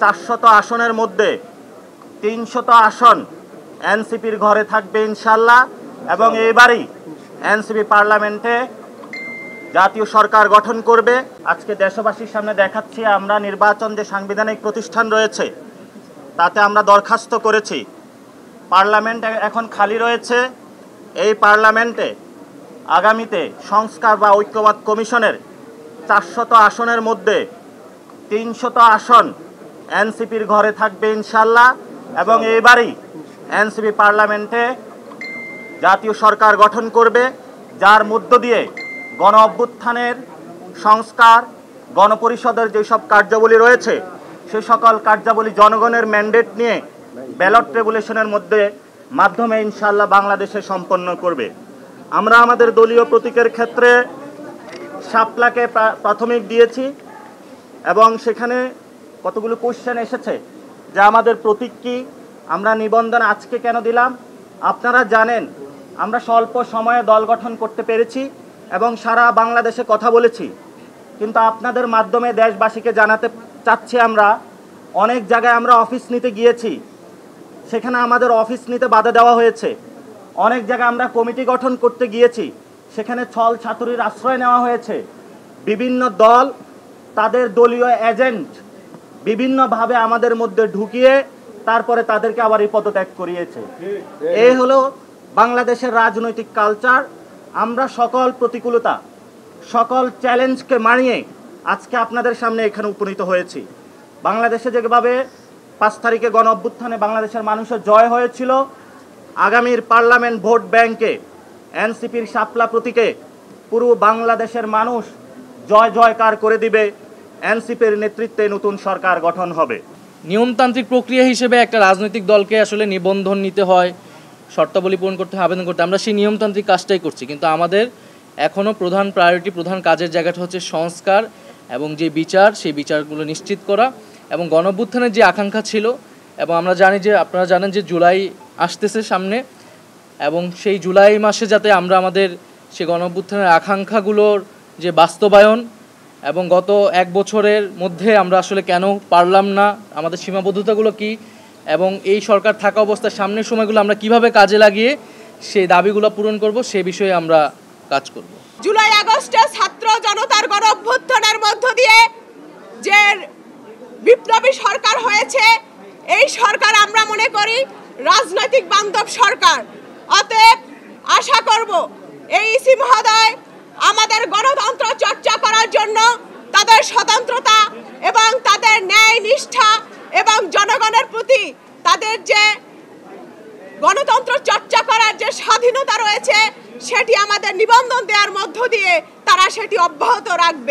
400 আসনের মধ্যে 300 আসন এনসিপির ঘরে থাকবে ইনশাল্লাহ। এবং এবারই এনসিপি পার্লামেন্টে জাতীয় সরকার গঠন করবে। আজকে দেশবাসীর সামনে দেখাচ্ছি আমরা নির্বাচন যে সাংবিধানিক প্রতিষ্ঠান রয়েছে তাতে আমরা দরখাস্ত করেছি। পার্লামেন্ট এখন খালি রয়েছে। এই পার্লামেন্টে আগামীতে সংস্কার বা ঐক্যমত কমিশনের 400 আসনের মধ্যে 300 আসন এনসিপির ঘরে থাকবে ইনশাল্লাহ। এবং এবারই এনসিপি পার্লামেন্টে জাতীয় সরকার গঠন করবে, যার মধ্য দিয়ে গণ অভ্যুত্থানের সংস্কার, গণপরিষদের যেসব কার্যাবলী রয়েছে সে সকল কার্যাবলী জনগণের ম্যান্ডেট নিয়ে ব্যালট রেগুলেশনের মাধ্যমে ইনশাল্লাহ বাংলাদেশে সম্পন্ন করবে। আমরা আমাদের দলীয় প্রতীকের ক্ষেত্রে শাপলাকে প্রাথমিক দিয়েছি এবং সেখানে কতগুলো কোশ্চেন এসেছে যে আমাদের প্রতীক কি, আমরা নিবন্ধন আজকে কেন দিলাম। আপনারা জানেন আমরা স্বল্প সময়ে দল গঠন করতে পেরেছি এবং সারা বাংলাদেশে কথা বলেছি, কিন্তু আপনাদের মাধ্যমে দেশবাসীকে জানাতে চাচ্ছি আমরা অনেক জায়গায় আমরা অফিস নিতে গিয়েছি, সেখানে আমাদের অফিস নিতে বাধা দেওয়া হয়েছে। অনেক জায়গায় আমরা কমিটি গঠন করতে গিয়েছি, সেখানে ছল ছাতুরির আশ্রয় নেওয়া হয়েছে। বিভিন্ন দল তাদের দলীয় এজেন্ট বিভিন্নভাবে আমাদের মধ্যে ঢুকিয়ে তারপরে তাদেরকে আবার পদত্যাগ করিয়েছে। এই হলো বাংলাদেশের রাজনৈতিক কালচার। আমরা সকল প্রতিকূলতা, সকল চ্যালেঞ্জকে মানিয়ে আজকে আপনাদের সামনে এখানে উপনীত হয়েছি। বাংলাদেশে যেভাবে 5 তারিখে গণ অভ্যুত্থানে বাংলাদেশের মানুষের জয় হয়েছিল, আগামীর পার্লামেন্ট ভোট ব্যাংকে এনসিপির শাপলা প্রতীকে পুরো বাংলাদেশের মানুষ জয় জয়কার করে দিবে। এনসিপির নেতৃত্বে নতুন সরকার গঠন হবে। নিয়মতান্ত্রিক প্রক্রিয়া হিসেবে একটা রাজনৈতিক দলকে আসলে নিবন্ধন নিতে হয়, শর্তাবলী পূরণ করতে হয়, আবেদন করতে, আমরা সেই নিয়মতান্ত্রিক কাজটাই করছি। কিন্তু আমাদের এখনও প্রধান প্রায়োরিটি, প্রধান কাজের জায়গাটা হচ্ছে সংস্কার এবং যে বিচার, সেই বিচারগুলো নিশ্চিত করা। এবং গণ অভ্যুত্থানের যে আকাঙ্ক্ষা ছিল, এবং আমরা জানি যে আপনারা জানেন যে জুলাই আসতেছে সামনে, এবং সেই জুলাই মাসে যাতে আমরা আমাদের সেই গণ অভ্যুত্থানের আকাঙ্ক্ষাগুলোর যে বাস্তবায়ন, এবং গত 1 বছরের মধ্যে আমরা আসলে কেন পারলাম না, আমাদের সীমাবদ্ধতাগুলো কি, এবং এই সরকার থাকা অবস্থায় সামনের সময়গুলো আমরা কিভাবে কাজে লাগিয়ে সেই দাবিগুলো পূরণ করব, সে বিষয়ে আমরা কাজ করব। জুলাই আগস্টে ছাত্র জনতার গণ অভ্যুত্থানের মধ্য দিয়ে যে বিপ্লবী সরকার হয়েছে, এই সরকার আমরা মনে করি রাজনৈতিক বান্ধব সরকার। অতএব আশা করব এই ইসি মহোদয় আমাদের গণতন্ত্র চর্চা করার জন্য তাদের স্বতন্ত্রতা এবং তাদের ন্যায় নিষ্ঠা এবং জনগণের প্রতি তাদের যে গণতন্ত্র চর্চা করার যে স্বাধীনতা রয়েছে সেটি আমাদের নিবন্ধন দেওয়ার মধ্য দিয়ে তারা সেটি অব্যাহত রাখবে।